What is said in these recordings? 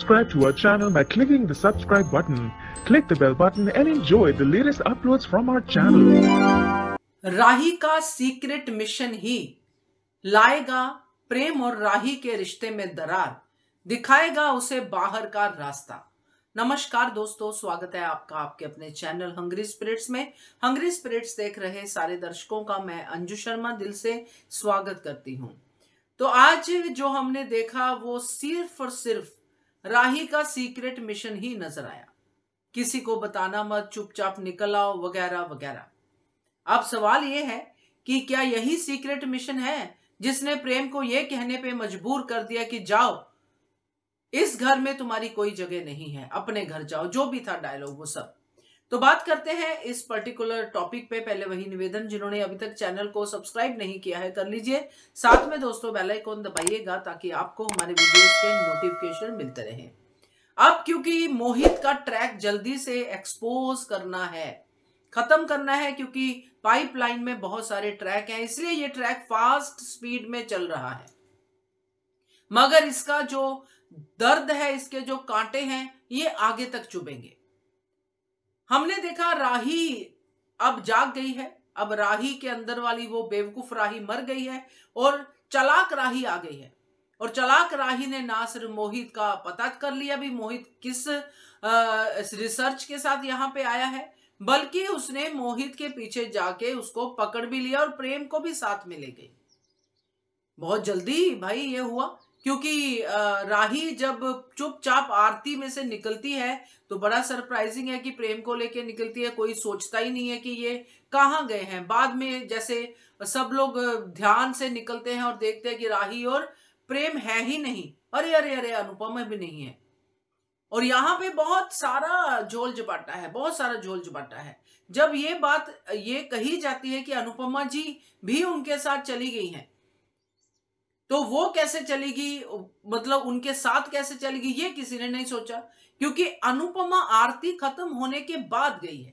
subscribe to our channel by clicking the subscribe button. Click the bell button and enjoy the latest uploads from our channel. राही का secret mission ही लाएगा प्रेम और राही के रिश्ते में दरार, दिखाएगा उसे बाहर का रास्ता। नमस्कार दोस्तों, स्वागत है आपका आपके अपने चैनल हंग्री स्पिरिट्स में। हंग्री स्पिरिट्स देख रहे सारे दर्शकों का मैं अंजू शर्मा दिल से स्वागत करती हूं। तो आज जो हमने देखा वो सिर्फ और सिर्फ राही का सीक्रेट मिशन ही नजर आया। किसी को बताना मत, चुपचाप निकल आओ, वगैरह वगैरह। अब सवाल ये है कि क्या यही सीक्रेट मिशन है जिसने प्रेम को यह कहने पे मजबूर कर दिया कि जाओ, इस घर में तुम्हारी कोई जगह नहीं है, अपने घर जाओ। जो भी था डायलॉग वो सब। तो बात करते हैं इस पर्टिकुलर टॉपिक पे। पहले वही निवेदन, जिन्होंने अभी तक चैनल को सब्सक्राइब नहीं किया है कर लीजिए। साथ में दोस्तों बेल आइकन दबाइएगा ताकि आपको हमारे वीडियोस के नोटिफिकेशन मिलते रहें। अब क्योंकि मोहित का ट्रैक जल्दी से एक्सपोज करना है, खत्म करना है, क्योंकि पाइपलाइन में बहुत सारे ट्रैक हैं, इसलिए ये ट्रैक फास्ट स्पीड में चल रहा है। मगर इसका जो दर्द है, इसके जो कांटे हैं, ये आगे तक चुभेंगे। हमने देखा राही अब जाग गई है। अब राही के अंदर वाली वो बेवकूफ राही मर गई है और चालाक राही आ गई है। और चालाक राही ने ना सिर्फ मोहित का पता कर लिया भी मोहित किस रिसर्च के साथ यहाँ पे आया है, बल्कि उसने मोहित के पीछे जाके उसको पकड़ भी लिया और प्रेम को भी साथ में ले गई। बहुत जल्दी भाई ये हुआ, क्योंकि राही जब चुपचाप आरती में से निकलती है तो बड़ा सरप्राइजिंग है कि प्रेम को लेके निकलती है। कोई सोचता ही नहीं है कि ये कहाँ गए हैं। बाद में जैसे सब लोग ध्यान से निकलते हैं और देखते हैं कि राही और प्रेम है ही नहीं। अरे अरे अरे, अनुपमा भी नहीं है। और यहाँ पे बहुत सारा झोल झपाटा है, बहुत सारा झोल झपाटा है। जब ये बात ये कही जाती है कि अनुपमा जी भी उनके साथ चली गई हैं, तो वो कैसे चलेगी, मतलब उनके साथ कैसे चलेगी, ये किसी ने नहीं सोचा। क्योंकि अनुपमा आरती खत्म होने के बाद गई है।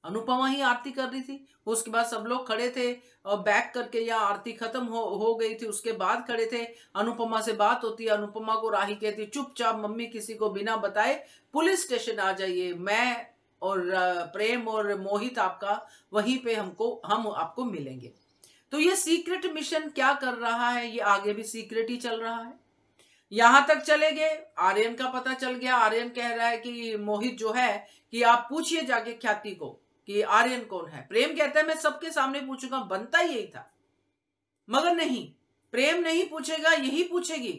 अनुपमा ही आरती कर रही थी, उसके बाद सब लोग खड़े थे और बैक करके, या आरती खत्म हो गई थी उसके बाद खड़े थे। अनुपमा से बात होती है, अनुपमा को राही कहती है चुपचाप मम्मी किसी को बिना बताए पुलिस स्टेशन आ जाइए, मैं और प्रेम और मोहित आपका वहीं पे हम आपको मिलेंगे। तो ये सीक्रेट मिशन क्या कर रहा है, ये आगे भी सीक्रेट ही चल रहा है। यहां तक चले गए, आर्यन का पता चल गया। आर्यन कह रहा है कि मोहित जो है कि आप पूछिए जाके ख्याति को कि आर्यन कौन है। प्रेम कहता है मैं सबके सामने पूछूंगा, बनता ही यही था। मगर नहीं, प्रेम नहीं पूछेगा, यही पूछेगी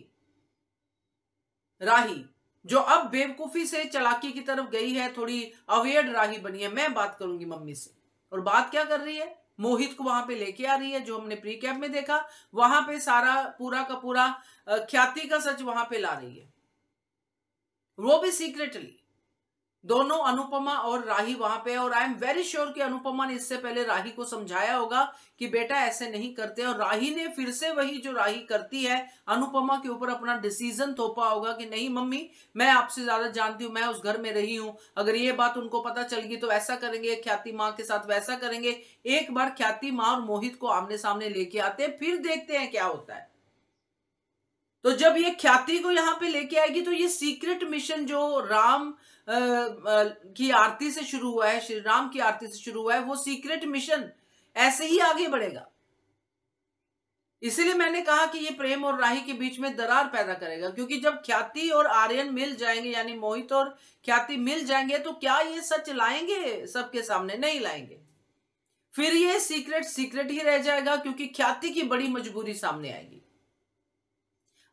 राही, जो अब बेवकूफी से चालाकी की तरफ गई है, थोड़ी अवेयर राही बनी है। मैं बात करूंगी मम्मी से। और बात क्या कर रही है, मोहित को वहां पे लेके आ रही है। जो हमने प्री कैप में देखा, वहां पे सारा पूरा का पूरा ख्याति का सच वहां पे ला रही है, वो भी सीक्रेटली। दोनों अनुपमा और राही वहां पे, और आई एम वेरी श्योर कि अनुपमा ने इससे पहले राही को समझाया होगा कि बेटा ऐसे नहीं करते, और राही ने फिर से वही जो राही करती है अनुपमा के ऊपर अपना डिसीजन थोपा होगा कि नहीं मम्मी, मैं आपसे ज्यादा जानती हूं, मैं उस घर में रही हूं, अगर ये बात उनको पता चल गई तो ऐसा करेंगे, ख्याति माँ के साथ वैसा करेंगे। एक बार ख्याति माँ और मोहित को आमने सामने लेके आते हैं, फिर देखते हैं क्या होता है। तो जब ये ख्याति को यहां पे लेके आएगी तो ये सीक्रेट मिशन जो राम की आरती से शुरू हुआ है, श्री राम की आरती से शुरू हुआ है, वो सीक्रेट मिशन ऐसे ही आगे बढ़ेगा। इसीलिए मैंने कहा कि ये प्रेम और राही के बीच में दरार पैदा करेगा। क्योंकि जब ख्याति और आर्यन मिल जाएंगे, यानी मोहित और ख्याति मिल जाएंगे, तो क्या ये सच लाएंगे सबके सामने? नहीं लाएंगे। फिर ये सीक्रेट ही रह जाएगा, क्योंकि ख्याति की बड़ी मजबूरी सामने आएगी।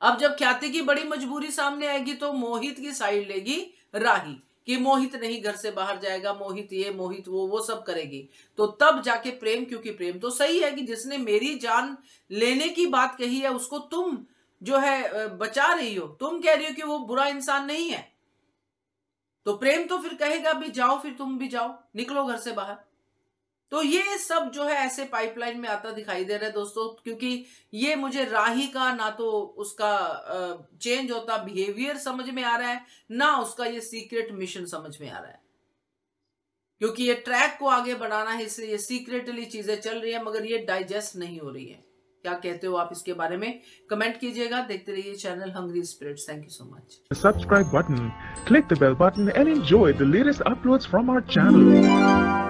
अब जब ख्याति की बड़ी मजबूरी सामने आएगी तो मोहित की साइड लेगी राही कि मोहित नहीं घर से बाहर जाएगा, मोहित ये मोहित वो सब करेगी। तो तब जाके प्रेम, क्योंकि प्रेम तो सही है कि जिसने मेरी जान लेने की बात कही है उसको तुम जो है बचा रही हो, तुम कह रही हो कि वो बुरा इंसान नहीं है, तो प्रेम तो फिर कहेगा भी जाओ, फिर तुम भी जाओ, निकलो घर से बाहर। तो ये सब जो है ऐसे पाइपलाइन में आता दिखाई दे रहा है दोस्तों, क्योंकि ये मुझे राही का ना तो उसका चेंज होता बिहेवियर समझ में आ रहा है, ना उसका ये सीक्रेट मिशन समझ में आ रहा है। क्योंकि ये ट्रैक को आगे बढ़ाना है, इसलिए ये सीक्रेटली चीजें चल रही है, मगर ये डाइजेस्ट नहीं हो रही है। क्या कहते हो आप इसके बारे में कमेंट कीजिएगा। देखते रहिए channel hungry spirits. Thank you so much. The subscribe button, click the bell button and enjoy the latest uploads from our channel.